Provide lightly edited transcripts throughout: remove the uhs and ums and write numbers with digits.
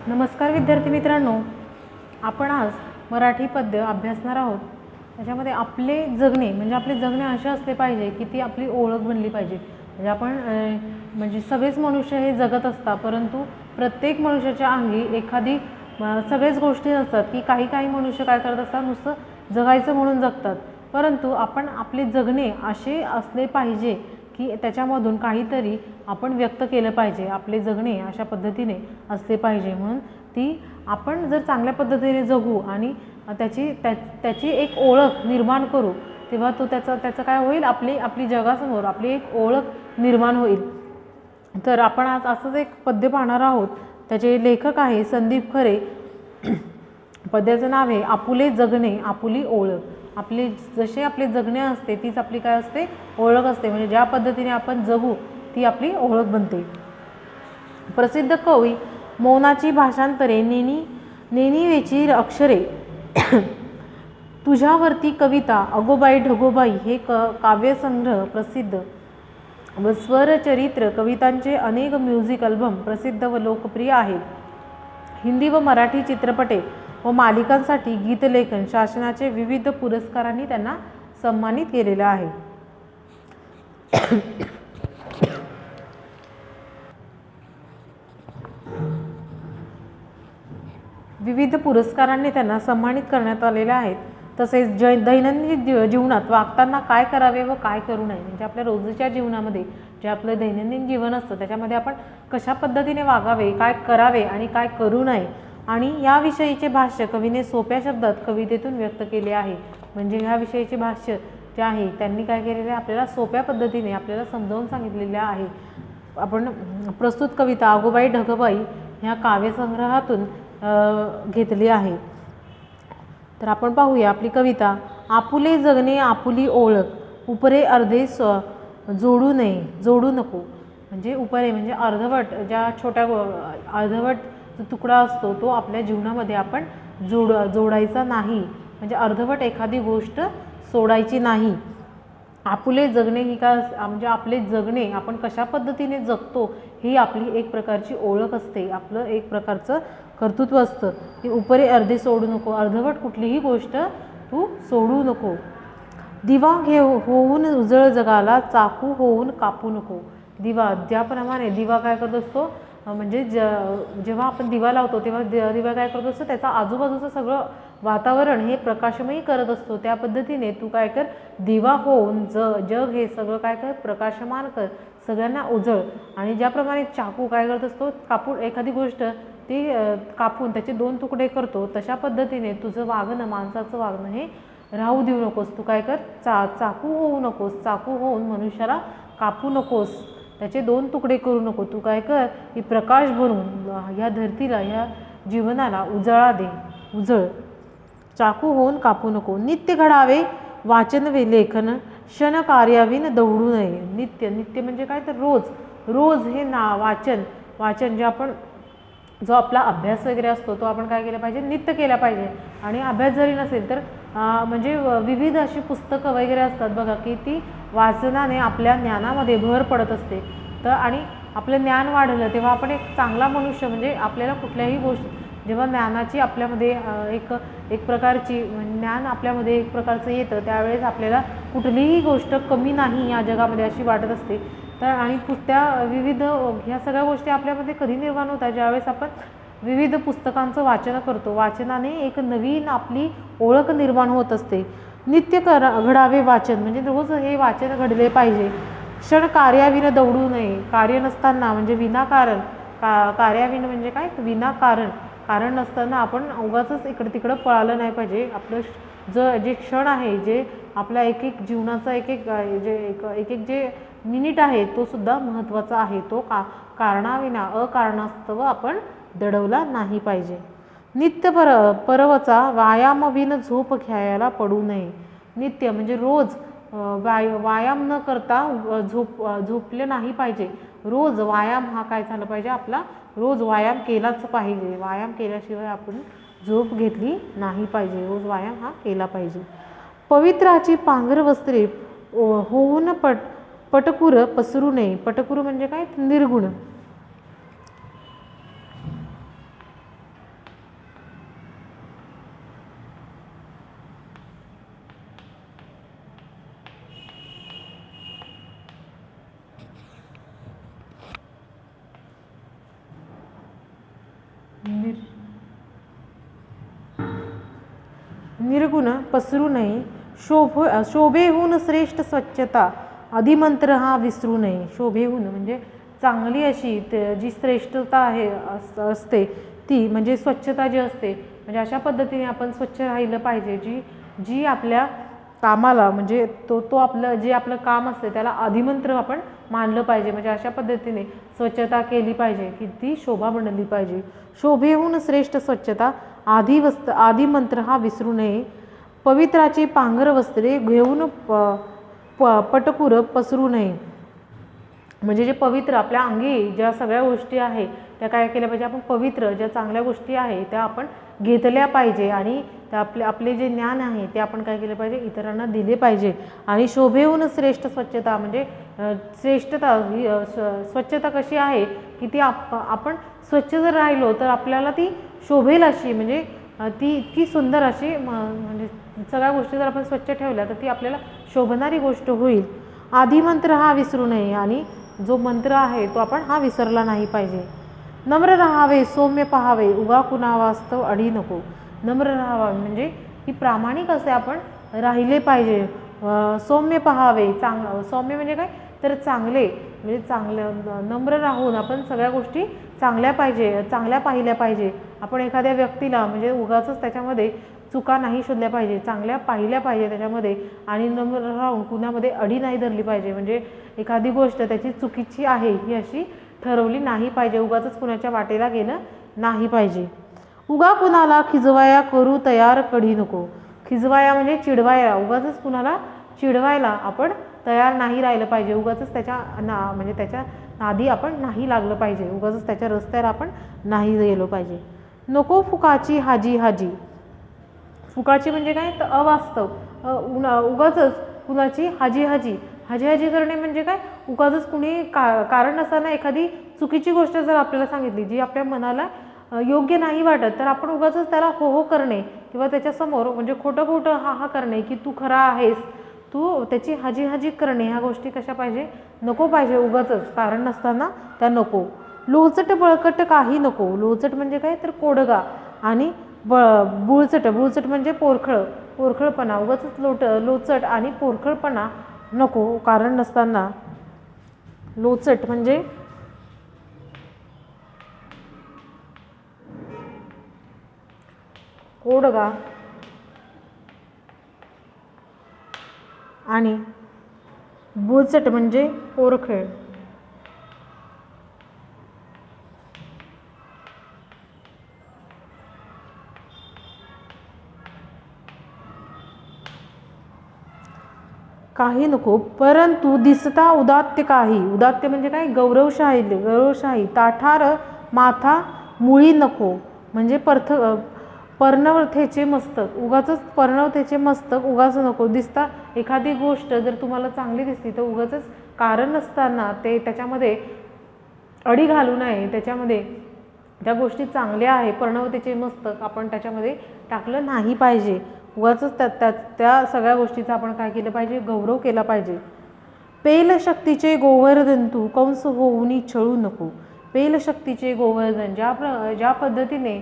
नमस्कार विद्यार्थी मित्रांनो, आपण आज मराठी पद्य अभ्यासणार आहोत। त्याच्यामध्ये आपले जगणे म्हणजे आपले जगणे असे असले पाहिजे की ती आपली ओळख बनली पाहिजे। म्हणजे आपण म्हणजे सगळेच मनुष्य हे जगत असतात, परंतु प्रत्येक मनुष्याच्या अंगी एखादी सगळेच गोष्टी असतात की काही मनुष्य काय करत असतात, नुसतं जगायचं म्हणून जगतात, परंतु आपण आपले जगणे असे असले पाहिजे की त्याच्यामधून काहीतरी आपण व्यक्त केलं पाहिजे। आपले जगणे अशा पद्धतीने असले पाहिजे, म्हणून ती आपण जर चांगल्या पद्धतीने जगू आणि त्याची एक ओळख निर्माण करू, तेव्हा तो त्याचं काय होईल, आपली जगासमोर आपली एक ओळख निर्माण होईल। तर आपण आज असंच एक पद्य पाहणार आहोत। त्याचे लेखक आहे संदीप खरे। पद्याचं नाव आहे आपुले जगणे आपुली ओळख। आपले जसे आपले जगणे असते तीच आपली काय असते, ओळख असते। म्हणजे ज्या पद्धतीने आपण जगू ती आपली ओळख बनते। प्रसिद्ध कवी मौनाची भाषांतरे नेणिवेची अक्षरे तुझ्यावरती कविता अगोबाई ढगोबाई हे काव्यसंग्रह प्रसिद्ध व स्वरचरित्र कवितांचे अनेक म्युझिक अल्बम प्रसिद्ध व लोकप्रिय आहेत। हिंदी व मराठी चित्रपटे व मालिकांसाठी गीतलेखन शासनाचे विविध पुरस्कारांनी त्यांना सन्मानित केलेले आहे। विविध पुरस्कारांनी त्यांना सन्मानित करण्यात आलेले आहेत। तसेच दैनंदिन जीवनात वागताना काय करावे व काय करू नये, म्हणजे आपल्या रोजच्या जीवनामध्ये जे आपलं दैनंदिन जीवन असतं त्याच्यामध्ये आपण कशा पद्धतीने वागावे, काय करावे आणि काय करू नये, आणि याविषयीचे भाष्य कवीने सोप्या शब्दात कवितेतून व्यक्त केले आहे। म्हणजे ह्याविषयीचे भाष्य जे आहे त्यांनी काय केलेले आहे, आपल्याला सोप्या पद्धतीने आपल्याला समजावून सांगितलेले आहे। आपण प्रस्तुत कविता अगोबाई ढगबाई ह्या काव्यसंग्रहातून घेतली आहे। तर आपण पाहूया आपली कविता। आपुले जगणे आपुली ओळख उपरे अर्धे जोडू नको। म्हणजे उपरे म्हणजे अर्धवट, ज्या छोट्या अर्धवट जो तुकडा असतो तो आपल्या जीवनामध्ये आपण जोडायचा नाही, म्हणजे अर्धवट एखादी गोष्ट सोडायची नाही। आपुले जगणे ही काय म्हणजे आपले जगणे आपण कशा पद्धतीने जगतो ही आपली एक प्रकारची ओळख असते, आपलं एक प्रकारचं कर्तृत्व असतं की उपरे अर्धे सोडू नको, अर्धवट कुठलीही गोष्ट तू सोडू नको। दिवा होऊन उजळ जगाला चाकू होऊन कापू नको। दिवा ज्याप्रमाणे दिवा काय करत असतो, म्हणजे जेव्हा आपण दिवा लावतो तेव्हा दिवा काय करत असतो, त्याचा आजूबाजूचं सगळं वातावरण हे प्रकाशमयी करत असतो। त्या पद्धतीने तू काय कर, दिवा होऊन जग हे सगळं काय कर, प्रकाशमान कर, सगळ्यांना उजळ। आणि ज्याप्रमाणे चाकू काय करत असतो, कापून एखादी गोष्ट ती कापून त्याचे दोन तुकडे करतो, तशा पद्धतीने तुझं वागणं, माणसाचं वागणं हे राहू देऊ नकोस। तू काय कर, चाकू होऊ नकोस, चाकू होऊन मनुष्याला कापू नकोस, त्याचे दोन तुकडे करू नको। तू काय कर, की प्रकाश भरून ह्या धरतीला, ह्या जीवनाला उजळा दे, उजळ, चाकू होऊन कापू नको। नित्य घडावे वाचन वे लेखन क्षण कार्याविन दौडू नये। नित्य म्हणजे काय, तर रोज हे वाचन जे आपण जो आपला अभ्यास वगैरे असतो तो आपण काय केला पाहिजे, नित्य केला पाहिजे। आणि अभ्यास जरी नसेल तर म्हणजे विविध अशी पुस्तकं वगैरे असतात बघा, की ती वाचनाने आपल्या ज्ञानामध्ये भर पडत असते। तर आणि आपलं ज्ञान वाढलं तेव्हा आपण एक चांगला मनुष्य, म्हणजे आपल्याला कुठल्याही गोष्ट जेव्हा ज्ञानाची आपल्यामध्ये एक प्रकारची ज्ञान आपल्यामध्ये एक प्रकारचं येतं, त्यावेळेस आपल्याला कुठलीही गोष्ट कमी नाही या जगामध्ये अशी वाटत असते। तर आणि त्या विविध ह्या सगळ्या गोष्टी आपल्यामध्ये कधी निर्माण होतात, ज्यावेळेस आपण विविध पुस्तकांचं वाचन करतो। वाचनाने एक नवीन आपली ओळख निर्माण होत असते। नित्य घडावे वाचन म्हणजे रोज हे वाचन घडले पाहिजे। क्षण कार्याविन दौडू नये, कार्य नसताना म्हणजे विनाकारण, कार्याविन म्हणजे काय, कारण नसताना आपण उगाचच इकडे तिकडं पळालं नाही पाहिजे। आपलं जे क्षण आहे, जे आपल्या एक जीवनाचा एक जे मिनिट आहे तो सुद्धा महत्त्वाचा आहे। तो कारणाविना अकारणास्तव आपण दडवला नाही पाहिजे। नित्य परवचा व्यायामविन झोप घ्यायला पडू नये। नित्य म्हणजे रोज व्यायाम न करता झोपले नाही पाहिजे। रोज व्यायाम हा काय झाला पाहिजे, आपला रोज व्यायाम केलाच पाहिजे। व्यायाम केल्याशिवाय आपण झोप घेतली नाही पाहिजे, रोज व्यायाम हा केला पाहिजे। पवित्राची पांघर वस्त्रे होऊन पटकुर पसरू नये। पटकुर म्हणजे काय, निर्गुण। निर्गुण पसरू नये, शोभेहून श्रेष्ठ स्वच्छता, अधिमंत्र हा विसरू नये. शोभेहून म्हणजे चांगली अशी जी श्रेष्ठता आहे असते ती म्हणजे स्वच्छता जी असते, म्हणजे अशा पद्धतीने आपण स्वच्छ राहिलं पाहिजे. जी जी आपल्या कामाला म्हणजे तो आपलं जे आपलं काम असते त्याला अधिमंत्र आपण मानलं पाहिजे. म्हणजे अशा पद्धतीने स्वच्छता केली पाहिजे की ती शोभा बनली पाहिजे. शोभेहून श्रेष्ठ स्वच्छता, आदिमंत्र हा विसरू नये. पवित्राची पांघर वस्त्रे घेऊन पटपूर पसरू नये. म्हणजे जे पवित्र आपल्या अंगी ज्या सगळ्या गोष्टी आहे त्या काय केल्या पाहिजे, आपण पवित्र ज्या चांगल्या गोष्टी आहे त्या आपण घेतल्या पाहिजे आणि त्या आपले जे ज्ञान आहे ते आपण काय केलं पाहिजे, इतरांना दिले पाहिजे. आणि शोभेहून श्रेष्ठ स्वच्छता म्हणजे श्रेष्ठता ही स्वच्छता कशी आहे की ती आपण स्वच्छ जर राहिलो तर आपल्याला ती शोभेल अशी, म्हणजे ती इतकी सुंदर अशी, म्हणजे सगळ्या गोष्टी जर आपण स्वच्छ ठेवल्या तर ती आपल्याला शोभणारी गोष्ट होईल. आदिमंत्र हा विसरू नये आणि जो मंत्र आहे तो आपण हा विसरला नाही पाहिजे. नम्र राहावे, सौम्य पाहावे, उगा कुणा वास्तव अडी नको. नम्र राहावे म्हणजे की प्रामाणिक असे आपण राहिले पाहिजे. सौम्य पाहावे, सौम्य म्हणजे काय तर चांगले, म्हणजे चांगलं नम्र राहून आपण सगळ्या गोष्टी चांगल्या पाहिल्या पाहिजे. आपण एखाद्या व्यक्तीला म्हणजे उगाचच त्याच्यामध्ये चुका नाही शोधल्या पाहिजे, चांगल्या पाहिल्या पाहिजे त्याच्यामध्ये. आणि नम्र राहून कुणामध्ये अडी नाही धरली पाहिजे, म्हणजे एखादी गोष्ट त्याची चुकीची आहे ही अशी ठरवली नाही पाहिजे. उगाचच कुणाच्या वाटेला गेलं नाही पाहिजे. उगा कुणाला खिजवाया करू तयार कधी नको. खिजवाया म्हणजे चिडवाया, उगाचच कुणाला चिडवायला आपण तयार नाही राहिलं पाहिजे. उगाचच त्याच्या म्हणजे त्याच्या नादी आपण नाही लागलं पाहिजे. उगाचच त्याच्या रस्त्यावर आपण नाही गेलो पाहिजे. नको फुकाची हाजी हाजी. फुकाची म्हणजे काय तर अवास्तव, उगाचच कुणाची हाजी हाजी करणे म्हणजे काय, उगाचच कुणी कारण नसताना एखादी चुकीची गोष्ट जर आपल्याला सांगितली जी आपल्या मनाला योग्य नाही वाटत तर आपण उगाचच त्याला हो हो करणे किंवा त्याच्यासमोर म्हणजे खोटं हा करणे की तू खरा आहेस, तू त्याची हाजी करणे, ह्या गोष्टी कशा पाहिजे, नको पाहिजे. उगाचच कारण नसताना त्या नको. लोचट बळकट काही नको. लोचट म्हणजे काय तर कोडगा आणि बुळचट म्हणजे पोरखळपणा. उगाचच लोचट आणि पोरखळपणा नको कारण नसताना. लोचट म्हणजे कोडगा आणि बुळचट म्हणजे पोरखळ. काही नको परंतु दिसता उदात्य काही. उदात्य म्हणजे काय गौरवशाही. ताठार माथा मुळी नको म्हणजे पर्णवथेचे मस्तक. उगाचच पर्णवथेचे मस्तक उगाच नको. दिसता एखादी गोष्ट जर तुम्हाला चांगली दिसली तर उगाचच कारण नसताना त्याच्यामध्ये अडी घालू नये. त्याच्यामध्ये ज्या गोष्टी चांगल्या आहे पर्णवतेचे मस्तक आपण त्याच्यामध्ये टाकलं नाही पाहिजे. उगाचच त्या सगळ्या गोष्टीचा आपण काय केलं पाहिजे, गौरव केला पाहिजे. पेल शक्तीचे गोवर्धन तू कंस होऊनी छळू नको. पेल शक्तीचे गोवर्धन ज्या पद्धतीने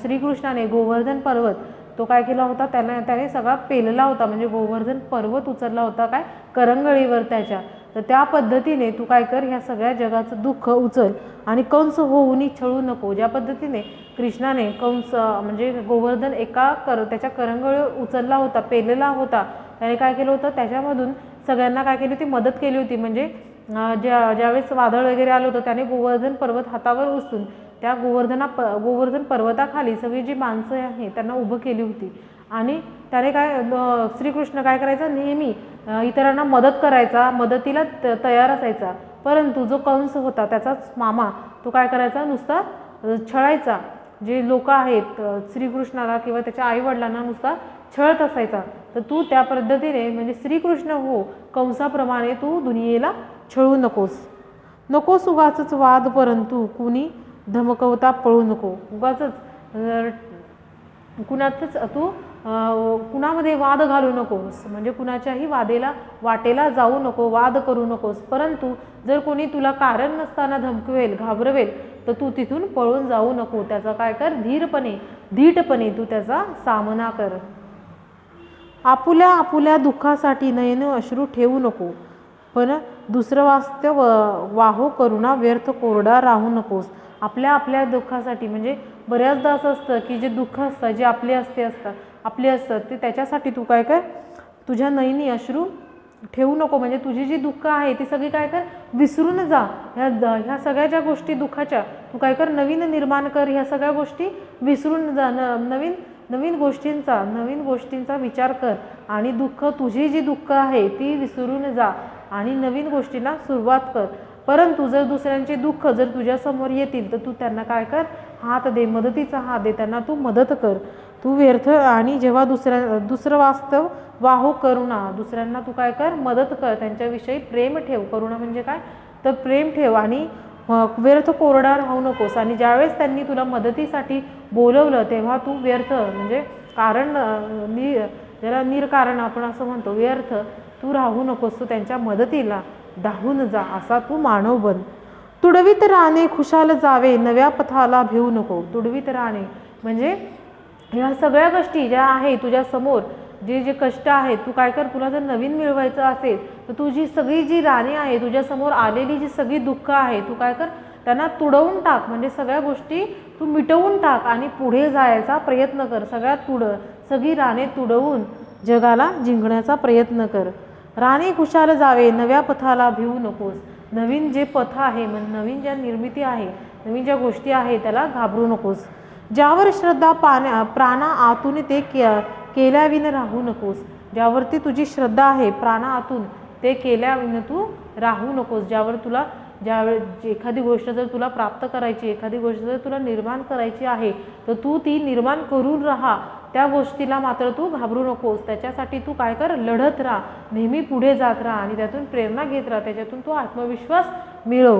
श्रीकृष्णाने गोवर्धन पर्वत तो काय केला होता, त्याने सगळा पेलला होता, म्हणजे गोवर्धन पर्वत उचलला होता काय करंगळीवर त्याच्या. तर त्या पद्धतीने तू काय कर, ह्या सगळ्या जगाचं दुःख उचल आणि कंस होऊनी छळू नको. ज्या पद्धतीने कृष्णाने कंस म्हणजे गोवर्धन त्याच्या करंगळीवर उचलला होता, पेलला होता, त्याने काय केलं होतं त्याच्यामधून सगळ्यांना काय केली होती, मदत केली होती. म्हणजे ज्यावेळेस वादळ वगैरे आलं होतं त्याने गोवर्धन पर्वत हातावर उचलून त्या गोवर्धन पर्वताखाली सगळी जी माणसं आहे त्यांना उभं केली होती. आणि त्याने श्रीकृष्ण काय करायचं, नेहमी इतरांना मदत करायचा, मदतीला तयार असायचा. परंतु जो कंस होता त्याचाच मामा तो काय करायचा, नुसता छळायचा. जे लोक आहेत श्रीकृष्णाला किंवा त्याच्या आईवडिलांना नुसता छळत असायचा. तर तू त्या पद्धतीने म्हणजे श्रीकृष्ण हो कंसाप्रमाणे तू दुनियेला छळू नकोस उगाचच वाद परंतु कुणी धमकवता पळू नको. उगाचच कुणातच तू कुणामध्ये वाद घालू नकोस, म्हणजे कुणाच्याही वाटेला जाऊ नको, वाद करू नकोस. परंतु जर कोणी तुला कारण नसताना धमकवेल, घाबरवेल, तर तू तिथून पळून जाऊ नको. त्याचा काय कर, धीटपणे तू त्याचा सामना कर. आपुल्या दुःखासाठी नयन अश्रू ठेवू नको, पण दुसरं वास्तव वाहो करुणा व्यर्थ कोरडा राहू नकोस. आपल्या दुःखासाठी, म्हणजे बऱ्याचदा असं असतं की जे दुःख असतं, जे आपले असतात ते त्याच्यासाठी तू काय कर, तुझ्या नयनी अश्रू ठेवू नको. म्हणजे तुझी जी दुःख आहे ती सगळी काय कर, विसरून जा. ह्या सगळ्या ज्या गोष्टी दुःखाच्या, तू काय कर, नवीन निर्माण कर. ह्या सगळ्या गोष्टी विसरून जा. नवीन गोष्टींचा विचार कर आणि तुझी जी दुःख आहे ती विसरून जा आणि नवीन गोष्टींना सुरुवात कर. परंतु जर दुसऱ्यांचे दुःख जर तुझ्यासमोर येतील तर तू त्यांना काय कर, हात दे, मदतीचा हात दे, त्यांना तू मदत कर. तू व्यर्थ आणि जेव्हा दुसरं वास्तव वाहो करुणा, दुसऱ्यांना तू काय कर, मदत कर, त्यांच्याविषयी प्रेम ठेव. करुणा म्हणजे काय, तर प्रेम ठेव आणि व्यर्थ कोरडा राहू नकोस. आणि ज्यावेळेस त्यांनी तुला मदतीसाठी बोलवलं तेव्हा तू व्यर्थ, म्हणजे ज्याला निरकारण आपण असं म्हणतो, व्यर्थ तू राहू नकोस. तू त्यांच्या मदतीला धावून जा, असा तू मानव बन. तुडवीत राहणे खुशाल जावे, नव्या पथाला भिवू नको. तुडवीत राहणे म्हणजे ह्या सगळ्या गोष्टी ज्या आहे तुझ्या समोर, जे कष्ट आहेत, तू काय कर, तुला जर नवीन मिळवायचं असेल तर तुझी सगळी जी राणे आहे, तुझ्यासमोर आलेली जी सगळी दुःख आहे, तू काय कर, त्यांना तुडवून टाक. म्हणजे सगळ्या गोष्टी तू मिटवून टाक आणि पुढे जायचा प्रयत्न कर. सगळी राणे तुडवून जगाला जिंकण्याचा प्रयत्न कर. राणे खुशाल जावे, नव्या पथाला भिवू नकोस. नवीन जे पथ आहे, नवीन ज्या निर्मिती आहे, नवीन ज्या गोष्टी आहे, त्याला घाबरू नकोस. ज्यावर श्रद्धा प्राणा आतून ते केल्याविन राहू नकोस. ज्यावरती तुझी श्रद्धा आहे प्राणा आतून, ते केल्याविन तू राहू नकोस. ज्यावेळेस एखादी गोष्ट जर तुला प्राप्त करायची, एखादी गोष्ट जर तुला निर्माण करायची आहे, तर तू ती निर्माण करून राहा. त्या गोष्टीला मात्र तू घाबरू नकोस. त्याच्यासाठी तू काय कर, लढत राहा, नेहमी पुढे जात राहा आणि त्यातून प्रेरणा घेत राहा. त्याच्यातून तू आत्मविश्वास मिळव.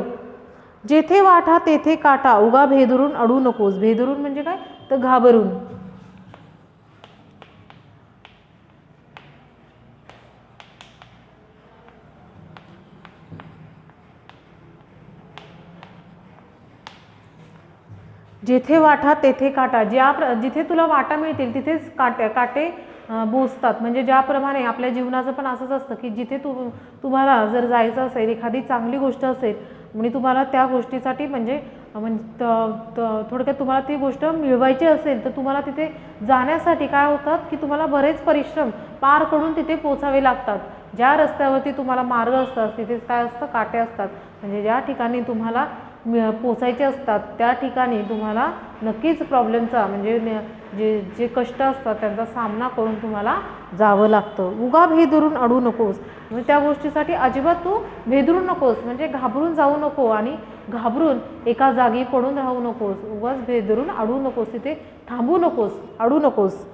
जेथे वाटा तेथे काटा, उगा भेदरून अडू नकोस. भेदरून म्हणजे काय, तर घाबरून. जेथे वाटा तेथे काटा, जिथे तुला वाटा मिळतील तिथेच काटे बोचतात. म्हणजे ज्याप्रमाणे आपल्या जीवनाचं पण असंच असतं की जिथे तुम्हाला जर जायचं असेल, एखादी चांगली गोष्ट असेल म्हणजे तुम्हाला त्या गोष्टीसाठी म्हणजे थोडक्यात तुम्हाला ती गोष्ट मिळवायची असेल, तर तुम्हाला तिथे जाण्यासाठी काय होतात की तुम्हाला बरेच परिश्रम पार करून तिथे पोचावे लागतात. ज्या रस्त्यावरती तुम्हाला मार्ग असतात तिथेच काय असतं, काटे असतात. म्हणजे ज्या ठिकाणी तुम्हाला पोचायचे असतात त्या ठिकाणी तुम्हाला नक्कीच प्रॉब्लेमचा, म्हणजे जे कष्ट असतात त्यांचा सामना करून तुम्हाला जावं लागतं. उगा भेदरून अडू नकोस. म्हणजे त्या गोष्टीसाठी अजिबात तू भेदरू नकोस, म्हणजे घाबरून जाऊ नको आणि घाबरून एका जागी पडून राहू नकोस. उगाच भेदरून अडू नकोस, तिथे थांबू नकोस, अडू नकोस.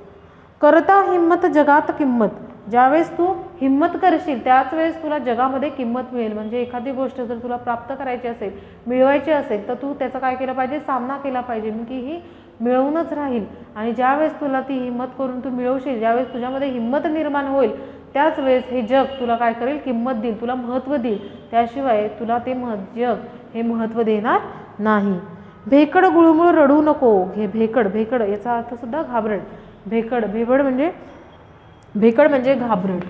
करता हिम्मत जगात किंमत. ज्यावेळेस तू हिम्मत करशील त्याच वेळेस तुला जगामध्ये किंमत मिळेल. म्हणजे एखादी गोष्ट जर तुला प्राप्त करायची असेल, मिळवायची असेल, तर तू त्याचा काय केलं पाहिजे, सामना केला पाहिजे, की ही मिळवूनच राहील. आणि ज्यावेळेस तुला ती हिम्मत करून तू मिळवशील, ज्यावेळेस तुझ्यामध्ये हिम्मत निर्माण होईल, त्याच वेळेस हे जग तुला काय करेल, किंमत देईल, तुला महत्त्व देईल. त्याशिवाय तुला ते जग हे महत्त्व देणार नाही. भेकड गुळमुळ रडू नको. भेकड याचा अर्थ सुद्धा घाबरट. भेकड म्हणजे घाबरट.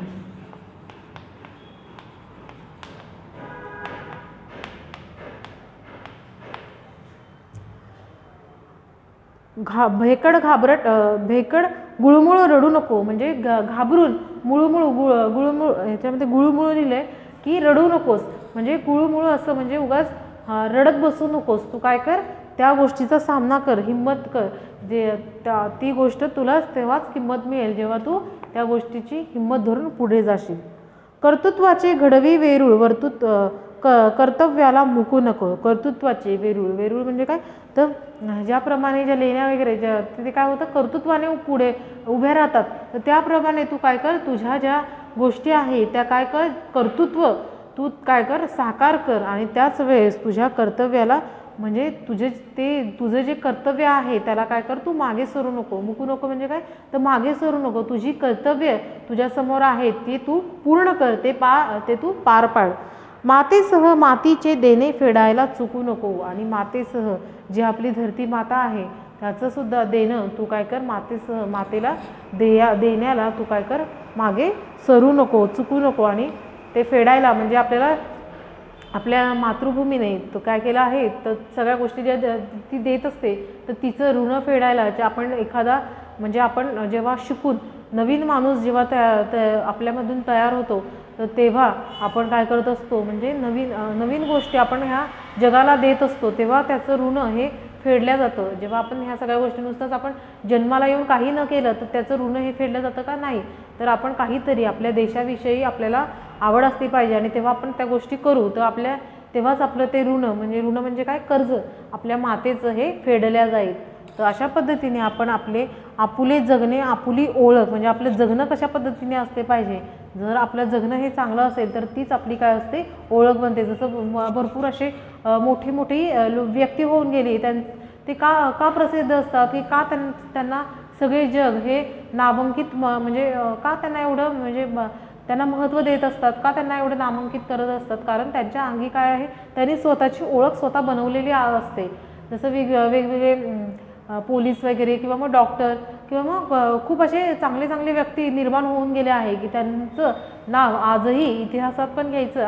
भेकड गुळमुळ रडू नको. म्हणजे घाबरून गुळमुळ याच्यामध्ये गुळमुळ लिहिलंय की रडू नकोस. म्हणजे गुळमुळ असं म्हणजे उगाच रडत बसू नकोस. तू काय कर, त्या गोष्टीचा सामना कर, हिम्मत कर. ती गोष्ट तुला तेव्हाच किंमत मिळेल जेव्हा तू त्या गोष्टीची हिम्मत धरून पुढे जाशील. कर्तृत्वाचे घडवी वेरूळ कर्तव्याला मुकू नको. कर्तृत्वाचे वेरूळ म्हणजे काय, तर ज्याप्रमाणे ज्या लेण्या वगैरे तिथे काय होतं, कर्तृत्वाने पुढे उभ्या राहतात, तर त्याप्रमाणे तू काय कर, तुझ्या ज्या गोष्टी आहे त्या काय कर, कर्तृत्व तू काय कर, साकार कर आणि त्याच वेळेस तुझ्या कर्तव्याला म्हणजे तुझं जे कर्तव्य आहे त्याला काय कर, तू मागे सरू नको. मुकू नको म्हणजे काय, तर मागे सरू नको. तुझी कर्तव्य तुझ्यासमोर आहेत ती तू पूर्ण कर, ते तू पार पाड. मातेसह मातीचे देणे फेडायला चुकू नको. आणि मातेसह जी आपली धरती माता आहे त्याचं सुद्धा देणं तू काय कर, मातेसह मातेला देण्याला तू काय कर, मागे सरू नको, चुकू नको. आणि ते फेडायला म्हणजे आपल्या मातृभूमीने तो काय केलं आहे, तर सगळ्या गोष्टी ज्या ती देत असते तर तिचं ऋण फेडायला जे आपण म्हणजे आपण जेव्हा शिकून नवीन माणूस जेव्हा आपल्यामधून तयार होतो तर तेव्हा आपण काय करत असतो, म्हणजे नवीन गोष्टी आपण ह्या जगाला देत असतो, तेव्हा त्याचं ऋण हे फेडलं जातं. जेव्हा आपण ह्या सगळ्या गोष्टी नुसतंच आपण जन्माला येऊन काही न केलं तर त्याचं ऋण हे फेडलं जातं का, नाही. तर आपण काहीतरी आपल्या देशाविषयी आपल्याला आवड असली पाहिजे आणि तेव्हा आपण त्या गोष्टी करू, तर तेव्हाच आपलं ते ऋण म्हणजे काय, कर्ज आपल्या मातेचं हे फेडल्या जाईल. तर अशा पद्धतीने आपण आपुले जगणे, आपुली ओळख म्हणजे आपलं जगणं कशा पद्धतीने असते पाहिजे. जर आपलं जगणं हे चांगलं असेल तर तीच आपली काय असते, ओळख बनते. जसं भरपूर असे मोठी व्यक्ती होऊन गेली, ते का प्रसिद्ध असतात, की का त्यांना सगळे जग हे नामांकित म्हणजे का त्यांना एवढं म्हणजे त्यांना महत्त्व देत असतात, का त्यांना एवढं नामांकित करत असतात, कारण त्यांच्या अंगी काय आहे, त्यांनी स्वतःची ओळख स्वतः बनवलेली असते. जसं वेगवेगळे पोलीस वगैरे किंवा मग डॉक्टर किंवा मग खूप असे चांगले व्यक्ती निर्माण होऊन गेले आहे की त्यांचं नाव आजही इतिहासात पण घ्यायचं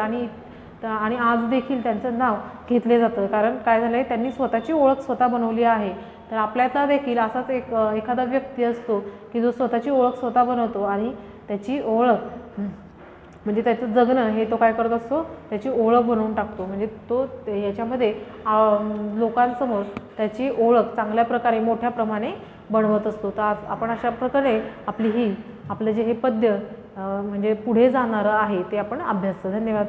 आणि आज देखील त्यांचं नाव घेतले जातं. कारण काय झालं आहे, त्यांनी स्वतःची ओळख स्वतः बनवली आहे. तर आपल्यातला देखील असाच एखादा व्यक्ती असतो की जो स्वतःची ओळख स्वतः बनवतो आणि त्याची ओळख म्हणजे त्याचं जगणं हे तो काय करत असतो, त्याची ओळख बनवून टाकतो. म्हणजे तो याच्यामध्ये लोकांसमोर त्याची ओळख चांगल्या प्रकारे मोठ्या प्रमाणे बनवत असतो. तर आज आपण अशा प्रकारे आपलं जे हे पद्य म्हणजे पुढे जाणारं आहे ते आपण अभ्यासतो. धन्यवाद.